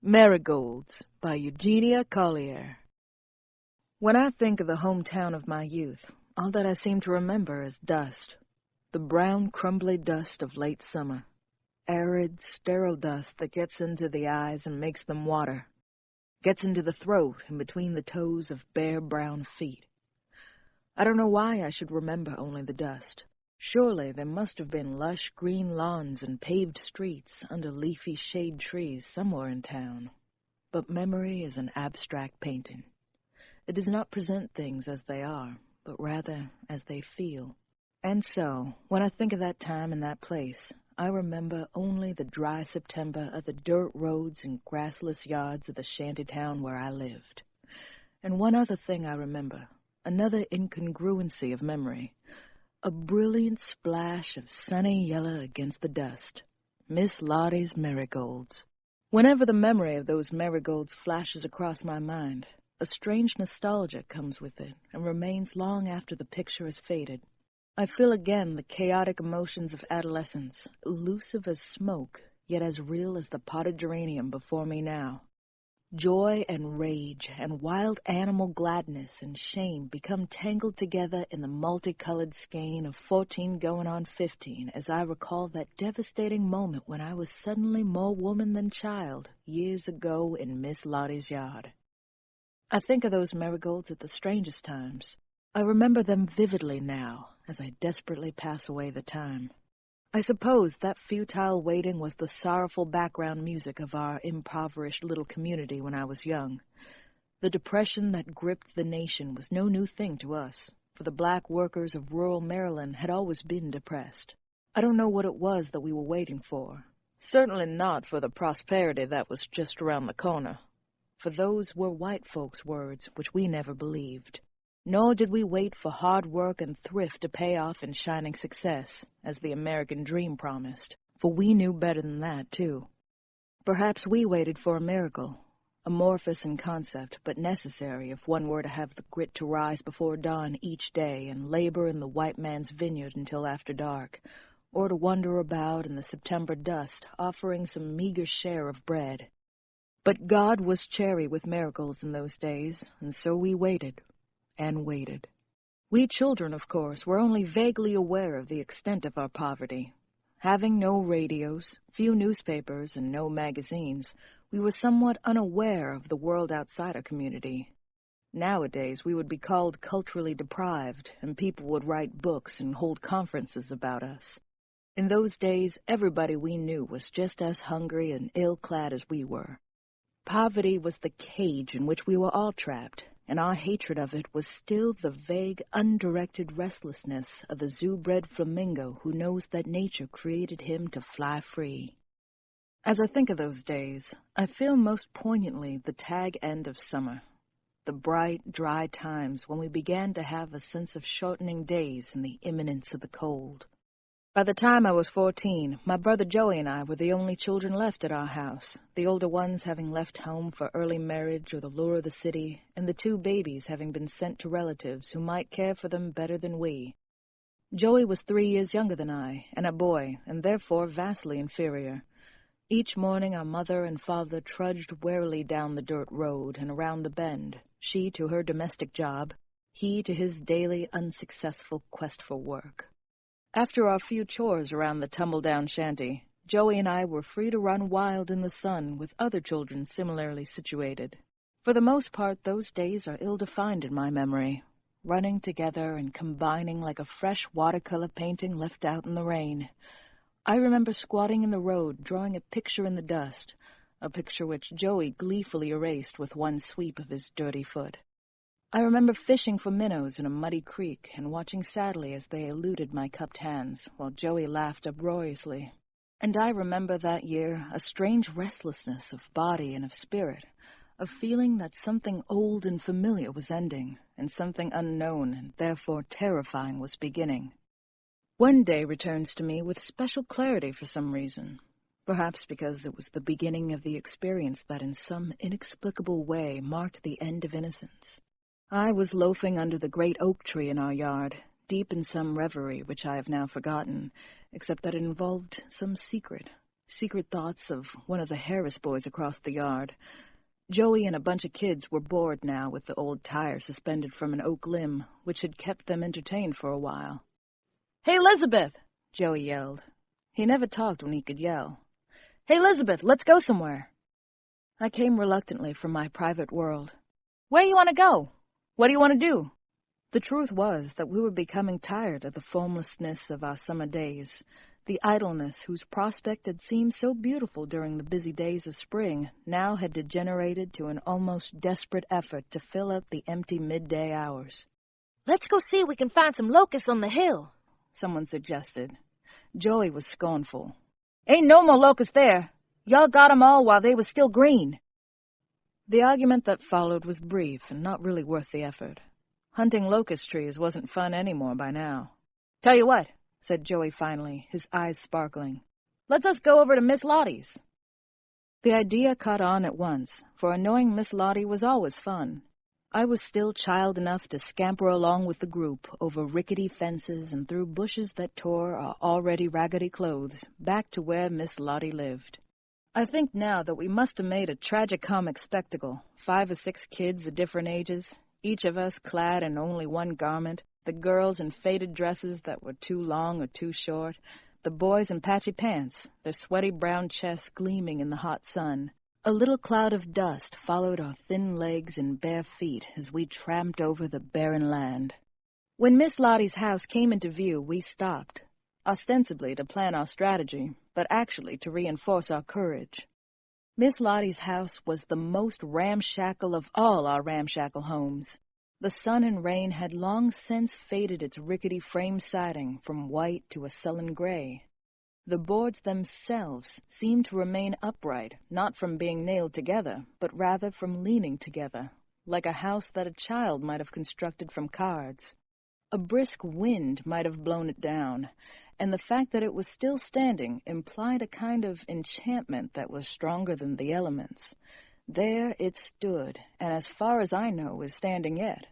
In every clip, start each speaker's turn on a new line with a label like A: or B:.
A: Marigolds by Eugenia Collier. When I think of the hometown of my youth, all that I seem to remember is dust. The brown, crumbly dust of late summer. Arid, sterile dust that gets into the eyes and makes them water. Gets into the throat and between the toes of bare brown feet. I don't know why I should remember only the dust. Surely there must have been lush green lawns and paved streets under leafy shade trees somewhere in town. But memory is an abstract painting. It does not present things as they are, but rather as they feel. And so, when I think of that time and that place, I remember only the dry September of the dirt roads and grassless yards of the shanty town where I lived. And one other thing I remember, another incongruency of memory, a brilliant splash of sunny yellow against the dust. Miss Lottie's marigolds. Whenever the memory of those marigolds flashes across my mind, a strange nostalgia comes with it and remains long after the picture has faded. I feel again the chaotic emotions of adolescence, elusive as smoke, yet as real as the potted geranium before me now. Joy and rage and wild animal gladness and shame become tangled together in the multicolored skein of 14 going on 15 as I recall that devastating moment when I was suddenly more woman than child years ago in Miss Lottie's yard. I think of those marigolds at the strangest times. I remember them vividly now as I desperately pass away the time. I suppose that futile waiting was the sorrowful background music of our impoverished little community when I was young. The depression that gripped the nation was no new thing to us, for the black workers of rural Maryland had always been depressed. I don't know what it was that we were waiting for. Certainly not for the prosperity that was just around the corner, for those were white folks' words which we never believed. Nor did we wait for hard work and thrift to pay off in shining success, as the American dream promised, for we knew better than that, too. Perhaps we waited for a miracle, amorphous in concept, but necessary if one were to have the grit to rise before dawn each day and labor in the white man's vineyard until after dark, or to wander about in the September dust, offering some meager share of bread. But God was chary with miracles in those days, and so we waited. And waited. We children, of course, were only vaguely aware of the extent of our poverty. Having no radios, few newspapers, and no magazines, we were somewhat unaware of the world outside our community. Nowadays, we would be called culturally deprived, and people would write books and hold conferences about us. In those days, everybody we knew was just as hungry and ill-clad as we were. Poverty was the cage in which we were all trapped, and our hatred of it was still the vague, undirected restlessness of the zoo-bred flamingo who knows that nature created him to fly free. As I think of those days, I feel most poignantly the tag end of summer, the bright, dry times when we began to have a sense of shortening days and the imminence of the cold. By the time I was 14, my brother Joey and I were the only children left at our house, the older ones having left home for early marriage or the lure of the city, and the two babies having been sent to relatives who might care for them better than we. Joey was 3 years younger than I, and a boy, and therefore vastly inferior. Each morning our mother and father trudged warily down the dirt road and around the bend, she to her domestic job, he to his daily unsuccessful quest for work. After our few chores around the tumble-down shanty, Joey and I were free to run wild in the sun with other children similarly situated. For the most part, those days are ill-defined in my memory, running together and combining like a fresh watercolor painting left out in the rain. I remember squatting in the road, drawing a picture in the dust, a picture which Joey gleefully erased with one sweep of his dirty foot. I remember fishing for minnows in a muddy creek and watching sadly as they eluded my cupped hands, while Joey laughed uproariously. And I remember that year a strange restlessness of body and of spirit, a feeling that something old and familiar was ending, and something unknown and therefore terrifying was beginning. One day returns to me with special clarity for some reason, perhaps because it was the beginning of the experience that in some inexplicable way marked the end of innocence. I was loafing under the great oak tree in our yard, deep in some reverie which I have now forgotten, except that it involved some secret, secret thoughts of one of the Harris boys across the yard. Joey and a bunch of kids were bored now with the old tire suspended from an oak limb, which had kept them entertained for a while. "Hey, Elizabeth!" Joey yelled. He never talked when he could yell. "Hey, Elizabeth, let's go somewhere." I came reluctantly from my private world. "Where you want to go? What do you want to do?" The truth was that we were becoming tired of the formlessness of our summer days, the idleness whose prospect had seemed so beautiful during the busy days of spring now had degenerated to an almost desperate effort to fill up the empty midday hours. "Let's go see if we can find some locusts on the hill," someone suggested. Joey was scornful. "Ain't no more locusts there. Y'all got 'em all while they was still green." The argument that followed was brief and not really worth the effort. Hunting locust trees wasn't fun anymore by now. "Tell you what," said Joey finally, his eyes sparkling. "Let's us go over to Miss Lottie's." The idea caught on at once, for annoying Miss Lottie was always fun. I was still child enough to scamper along with the group over rickety fences and through bushes that tore our already raggedy clothes back to where Miss Lottie lived. I think now that we must have made a tragicomic spectacle, 5 or 6 kids of different ages, each of us clad in only one garment, the girls in faded dresses that were too long or too short, the boys in patchy pants, their sweaty brown chests gleaming in the hot sun. A little cloud of dust followed our thin legs and bare feet as we tramped over the barren land. When Miss Lottie's house came into view, we stopped, ostensibly to plan our strategy, but actually to reinforce our courage. Miss Lottie's house was the most ramshackle of all our ramshackle homes. The sun and rain had long since faded its rickety frame siding from white to a sullen gray. The boards themselves seemed to remain upright, not from being nailed together, but rather from leaning together, like a house that a child might have constructed from cards. A brisk wind might have blown it down, and the fact that it was still standing implied a kind of enchantment that was stronger than the elements. There it stood, and as far as I know is standing yet.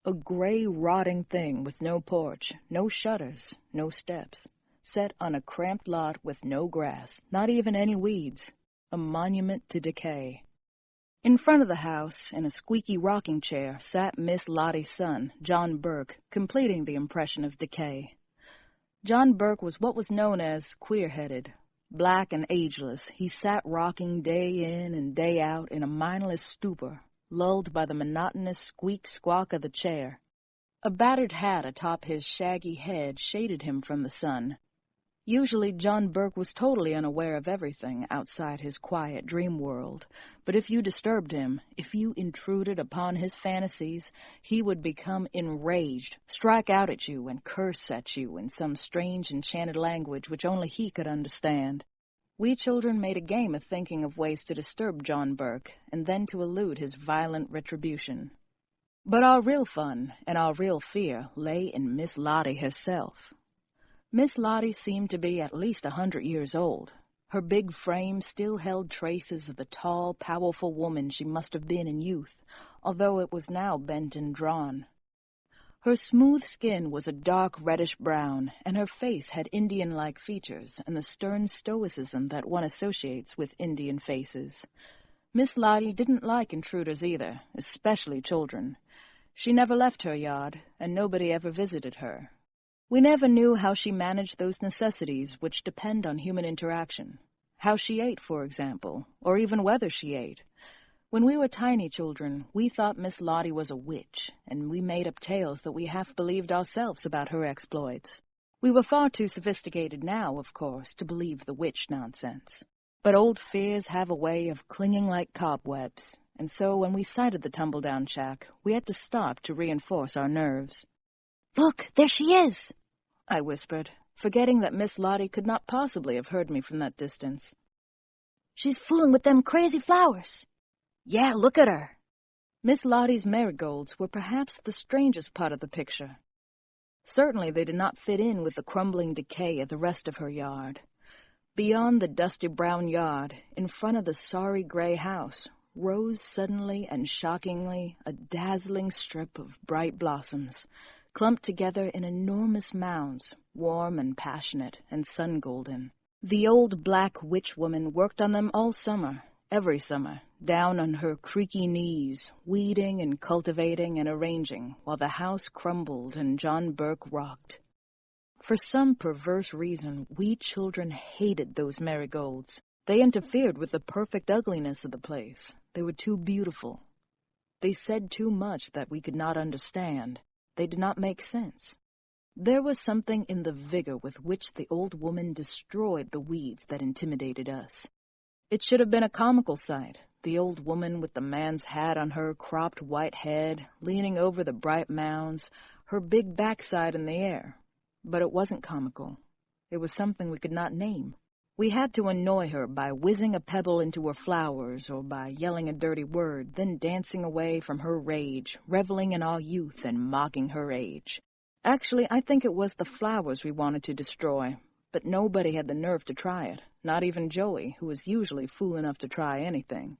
A: A gray, rotting thing with no porch, no shutters, no steps, set on a cramped lot with no grass, not even any weeds, a monument to decay. In front of the house, in a squeaky rocking chair, sat Miss Lottie's son, John Burke, completing the impression of decay. John Burke was what was known as queer-headed. Black and ageless, he sat rocking day in and day out in a mindless stupor, lulled by the monotonous squeak-squawk of the chair. A battered hat atop his shaggy head shaded him from the sun. Usually John Burke was totally unaware of everything outside his quiet dream world, but if you disturbed him, if you intruded upon his fantasies, he would become enraged, strike out at you, and curse at you in some strange enchanted language which only he could understand. We children made a game of thinking of ways to disturb John Burke, and then to elude his violent retribution. But our real fun and our real fear lay in Miss Lottie herself. Miss Lottie seemed to be at least 100 years old. Her big frame still held traces of the tall, powerful woman she must have been in youth, although it was now bent and drawn. Her smooth skin was a dark reddish brown, and her face had Indian-like features and the stern stoicism that one associates with Indian faces. Miss Lottie didn't like intruders either, especially children. She never left her yard, and nobody ever visited her. We never knew how she managed those necessities which depend on human interaction. How she ate, for example, or even whether she ate. When we were tiny children, we thought Miss Lottie was a witch, and we made up tales that we half believed ourselves about her exploits. We were far too sophisticated now, of course, to believe the witch nonsense. But old fears have a way of clinging like cobwebs, and so when we sighted the tumble-down shack, we had to stop to reinforce our nerves. "Look, there she is!" I whispered, forgetting that Miss Lottie could not possibly have heard me from that distance. "She's fooling with them crazy flowers." "Yeah, look at her." Miss Lottie's marigolds were perhaps the strangest part of the picture. Certainly they did not fit in with the crumbling decay of the rest of her yard. Beyond the dusty brown yard, in front of the sorry gray house, rose suddenly and shockingly a dazzling strip of bright blossoms, clumped together in enormous mounds, warm and passionate and sun-golden. The old black witch woman worked on them all summer, every summer, down on her creaky knees, weeding and cultivating and arranging, while the house crumbled and John Burke rocked. For some perverse reason, we children hated those Marigolds. They interfered with the perfect ugliness of the place. They were too beautiful. They said too much that we could not understand. They did not make sense. There was something in the vigor with which the old woman destroyed the weeds that intimidated us. It should have been a comical sight, the old woman with the man's hat on her cropped white head, leaning over the bright mounds, her big backside in the air. But it wasn't comical. It was something we could not name. We had to annoy her by whizzing a pebble into her flowers or by yelling a dirty word, then dancing away from her rage, reveling in our youth and mocking her age. Actually, I think it was the flowers we wanted to destroy, but nobody had the nerve to try it, not even Joey, who was usually fool enough to try anything.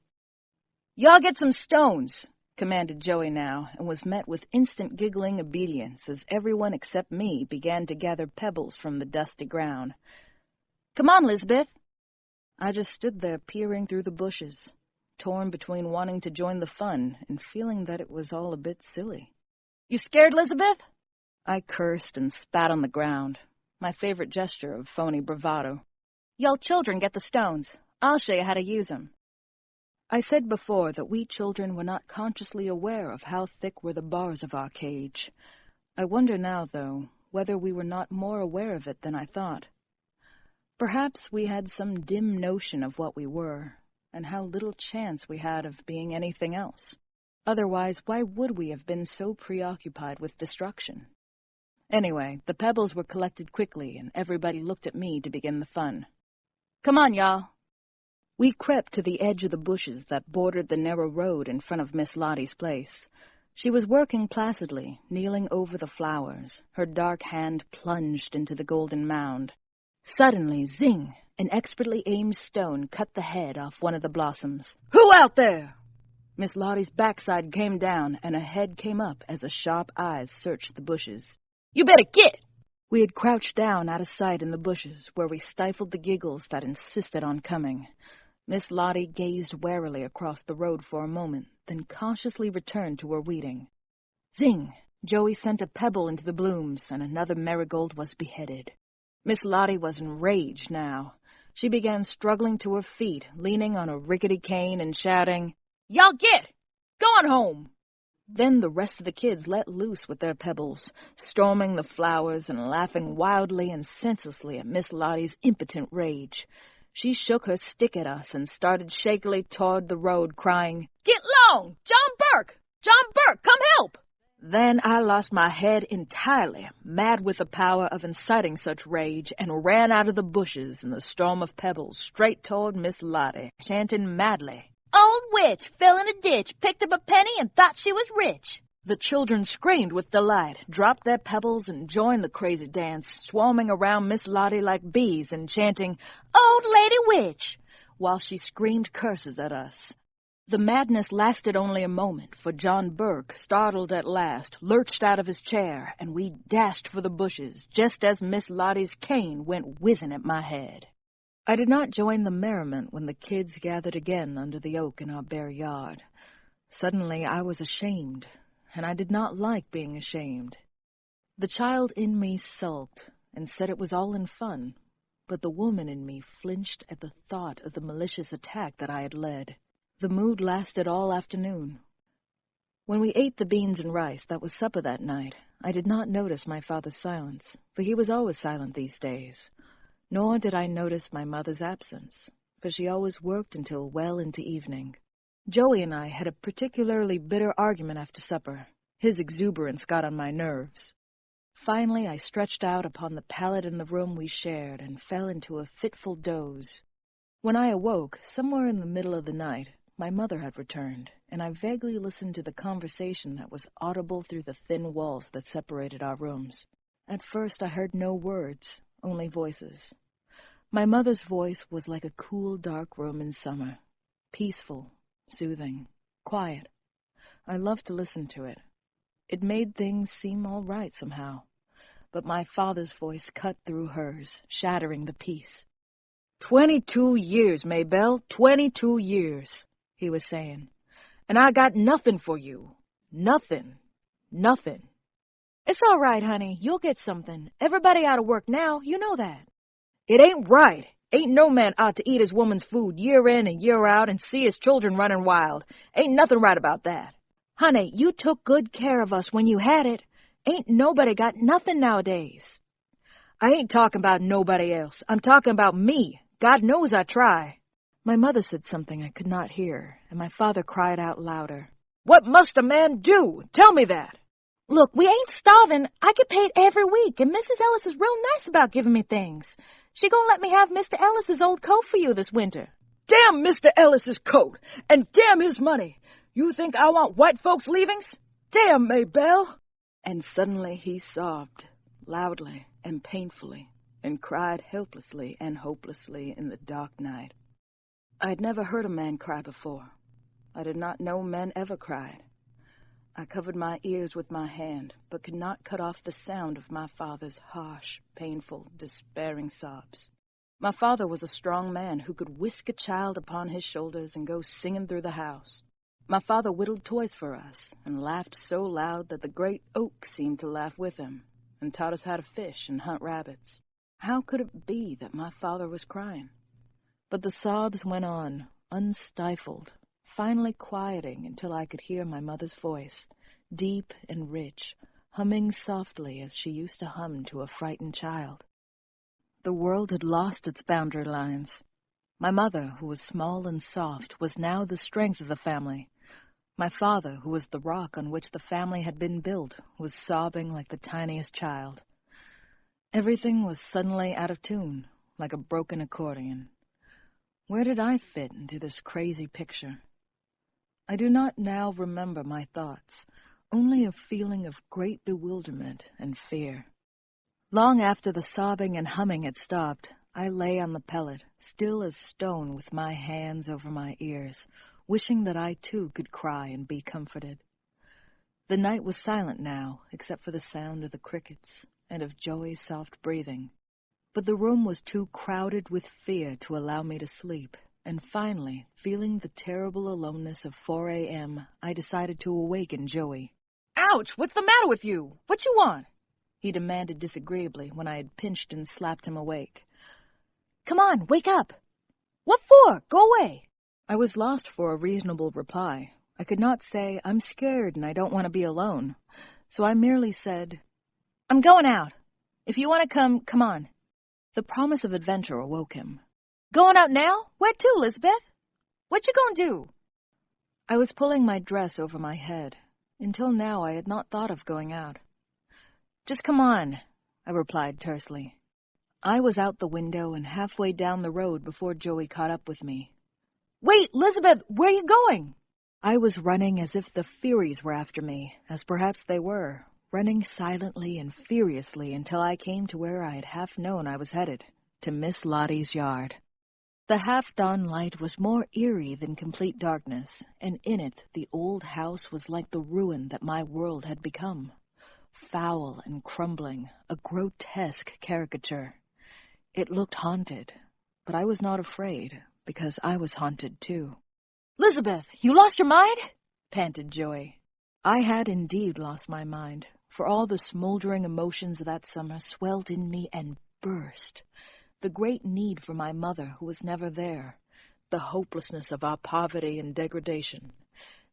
A: "Y'all get some stones," commanded Joey now, and was met with instant giggling obedience as everyone except me began to gather pebbles from the dusty ground. "Come on, Lisbeth." I just stood there peering through the bushes, torn between wanting to join the fun and feeling that it was all a bit silly. "You scared, Lisbeth?" I cursed and spat on the ground, my favorite gesture of phony bravado. "Y'all children get the stones. I'll show you how to use 'em." I said before that we children were not consciously aware of how thick were the bars of our cage. I wonder now, though, whether we were not more aware of it than I thought. Perhaps we had some dim notion of what we were, and how little chance we had of being anything else. Otherwise, why would we have been so preoccupied with destruction? Anyway, the pebbles were collected quickly, and everybody looked at me to begin the fun. "Come on, y'all." We crept to the edge of the bushes that bordered the narrow road in front of Miss Lottie's place. She was working placidly, kneeling over the flowers, her dark hand plunged into the golden mound. Suddenly, zing! An expertly aimed stone cut the head off one of the blossoms. "Who out there?" Miss Lottie's backside came down, and a head came up as her sharp eyes searched the bushes. "You better get!" We had crouched down out of sight in the bushes, where we stifled the giggles that insisted on coming. Miss Lottie gazed warily across the road for a moment, then cautiously returned to her weeding. Zing! Joey sent a pebble into the blooms, and another marigold was beheaded. Miss Lottie was enraged now. She began struggling to her feet, leaning on a rickety cane and shouting, "Y'all get! Go on home!" Then the rest of the kids let loose with their pebbles, storming the flowers and laughing wildly and senselessly at Miss Lottie's impotent rage. She shook her stick at us and started shakily toward the road, crying, "Get long! John Burke! John Burke, come help!" Then I lost my head entirely, mad with the power of inciting such rage, and ran out of the bushes in the storm of pebbles straight toward Miss Lottie, chanting madly, "Old witch fell in a ditch, picked up a penny, and thought she was rich." The children screamed with delight, dropped their pebbles, and joined the crazy dance, swarming around Miss Lottie like bees and chanting, "Old lady witch," while she screamed curses at us. The madness lasted only a moment, for John Burke, startled at last, lurched out of his chair, and we dashed for the bushes, just as Miss Lottie's cane went whizzing at my head. I did not join the merriment when the kids gathered again under the oak in our bare yard. Suddenly I was ashamed, and I did not like being ashamed. The child in me sulked and said it was all in fun, but the woman in me flinched at the thought of the malicious attack that I had led. The mood lasted all afternoon. When we ate the beans and rice that was supper that night, I did not notice my father's silence, for he was always silent these days. Nor did I notice my mother's absence, for she always worked until well into evening. Joey and I had a particularly bitter argument after supper. His exuberance got on my nerves. Finally, I stretched out upon the pallet in the room we shared and fell into a fitful doze. When I awoke, somewhere in the middle of the night, my mother had returned, and I vaguely listened to the conversation that was audible through the thin walls that separated our rooms. At first I heard no words, only voices. My mother's voice was like a cool, dark room in summer, peaceful, soothing, quiet. I loved to listen to it. It made things seem all right somehow. But my father's voice cut through hers, shattering the peace. "22 years, Maybelle, 22 years," he was saying. "And I got nothing for you. Nothing. Nothing." "It's all right, honey. You'll get something. Everybody out of work now. You know that." "It ain't right. Ain't no man ought to eat his woman's food year in and year out and see his children running wild. Ain't nothing right about that." "Honey, you took good care of us when you had it. Ain't nobody got nothing nowadays." "I ain't talking about nobody else. I'm talking about me. God knows I try." My mother said something I could not hear, and my father cried out louder. "What must a man do? Tell me that." "Look, we ain't starving. I get paid every week, and Mrs. Ellis is real nice about giving me things. She gonna let me have Mr. Ellis's old coat for you this winter." "Damn Mr. Ellis's coat, and damn his money. You think I want white folks' leavings? Damn Maybelle." And suddenly he sobbed, loudly and painfully, and cried helplessly and hopelessly in the dark night. I had never heard a man cry before. I did not know men ever cried. I covered my ears with my hand, but could not cut off the sound of my father's harsh, painful, despairing sobs. My father was a strong man who could whisk a child upon his shoulders and go singing through the house. My father whittled toys for us and laughed so loud that the great oak seemed to laugh with him, and taught us how to fish and hunt rabbits. How could it be that my father was crying? But the sobs went on, unstifled, finally quieting until I could hear my mother's voice, deep and rich, humming softly as she used to hum to a frightened child. The world had lost its boundary lines. My mother, who was small and soft, was now the strength of the family. My father, who was the rock on which the family had been built, was sobbing like the tiniest child. Everything was suddenly out of tune, like a broken accordion. Where did I fit into this crazy picture? I do not now remember my thoughts, only a feeling of great bewilderment and fear. Long after the sobbing and humming had stopped, I lay on the pellet, still as stone with my hands over my ears, wishing that I too could cry and be comforted. The night was silent now, except for the sound of the crickets and of Joey's soft breathing. But the room was too crowded with fear to allow me to sleep, and finally, feeling the terrible aloneness of 4 a.m., I decided to awaken Joey. "Ouch! What's the matter with you? What you want?" he demanded disagreeably when I had pinched and slapped him awake. "Come on, wake up." "What for? Go away." I was lost for a reasonable reply. I could not say, "I'm scared and I don't want to be alone." So I merely said, "I'm going out. If you want to come, come on." The promise of adventure awoke him. "Going out now? Where to, Elizabeth? What you gonna do?" I was pulling my dress over my head. Until now I had not thought of going out. "Just come on," I replied tersely. I was out the window and halfway down the road before Joey caught up with me. "Wait, Elizabeth, where are you going?" I was running as if the Furies were after me, as perhaps they were, running silently and furiously until I came to where I had half known I was headed, to Miss Lottie's yard. The half-dawn light was more eerie than complete darkness, and in it the old house was like the ruin that my world had become. Foul and crumbling, a grotesque caricature. It looked haunted, but I was not afraid, because I was haunted too. "Elizabeth, you lost your mind?" panted Joey. I had indeed lost my mind, for all the smoldering emotions of that summer swelled in me and burst. The great need for my mother, who was never there, the hopelessness of our poverty and degradation,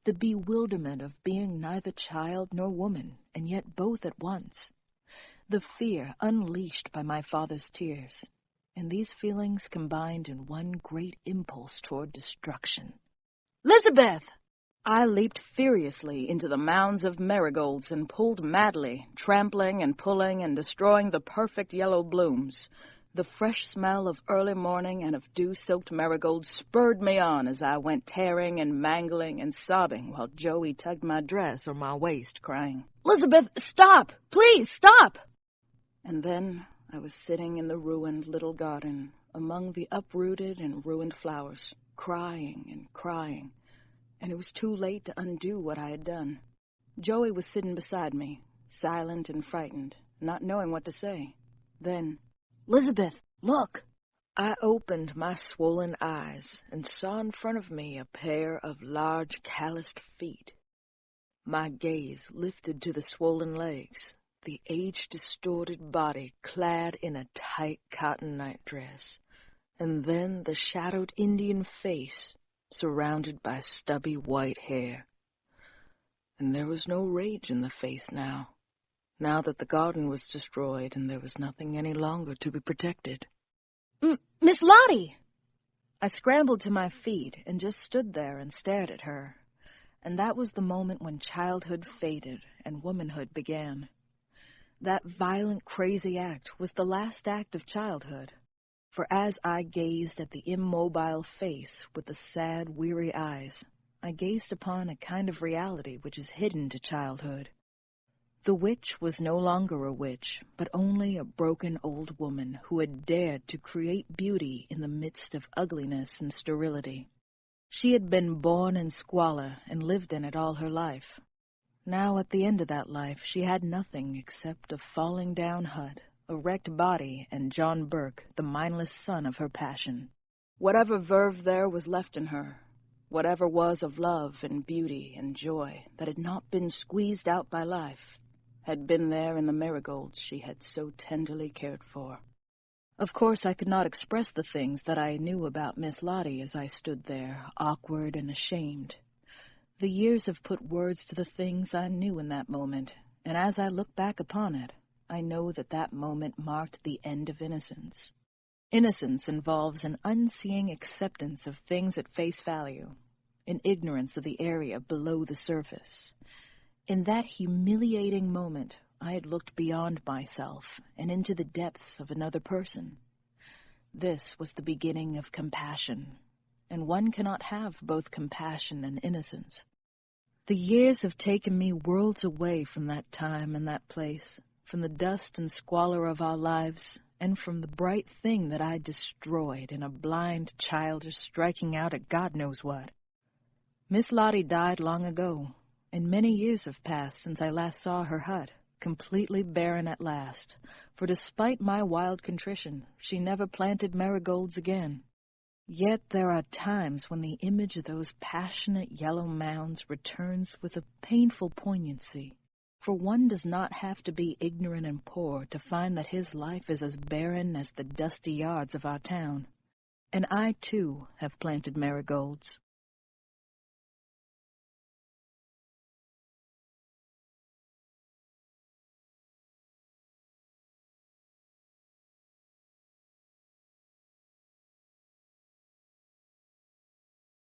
A: the bewilderment of being neither child nor woman, and yet both at once, the fear unleashed by my father's tears, and these feelings combined in one great impulse toward destruction. "Elizabeth!" I leaped furiously into the mounds of marigolds and pulled madly, trampling and pulling and destroying the perfect yellow blooms. The fresh smell of early morning and of dew-soaked marigolds spurred me on as I went tearing and mangling and sobbing while Joey tugged my dress or my waist, crying, "Elizabeth, stop! Please, stop!" And then I was sitting in the ruined little garden among the uprooted and ruined flowers, crying and crying, and it was too late to undo what I had done. Joey was sitting beside me, silent and frightened, not knowing what to say. Then, "Elizabeth, look!" I opened my swollen eyes and saw in front of me a pair of large calloused feet. My gaze lifted to the swollen legs, the age-distorted body clad in a tight cotton nightdress, and then the shadowed Indian face surrounded by stubby white hair. And there was no rage in the face now that the garden was destroyed and there was nothing any longer to be protected. Miss Lottie! I scrambled to my feet and just stood there and stared at her. And that was the moment when childhood faded and womanhood began. That violent, crazy act was the last act of childhood. For as I gazed at the immobile face with the sad, weary eyes, I gazed upon a kind of reality which is hidden to childhood. The witch was no longer a witch, but only a broken old woman who had dared to create beauty in the midst of ugliness and sterility. She had been born in squalor and lived in it all her life. Now, at the end of that life, she had nothing except a falling-down hut, a wrecked body, and John Burke, the mindless son of her passion. Whatever verve there was left in her, whatever was of love and beauty and joy that had not been squeezed out by life, had been there in the marigolds she had so tenderly cared for. Of course, I could not express the things that I knew about Miss Lottie as I stood there, awkward and ashamed. The years have put words to the things I knew in that moment, and as I look back upon it, I know that that moment marked the end of innocence. Innocence involves an unseeing acceptance of things at face value, an ignorance of the area below the surface. In that humiliating moment, I had looked beyond myself and into the depths of another person. This was the beginning of compassion, and one cannot have both compassion and innocence. The years have taken me worlds away from that time and that place, from the dust and squalor of our lives, and from the bright thing that I destroyed in a blind, childish striking out at God knows what. Miss Lottie died long ago, and many years have passed since I last saw her hut, completely barren at last, for despite my wild contrition, she never planted marigolds again. Yet there are times when the image of those passionate yellow mounds returns with a painful poignancy, for one does not have to be ignorant and poor to find that his life is as barren as the dusty yards of our town. And I, too, have planted marigolds.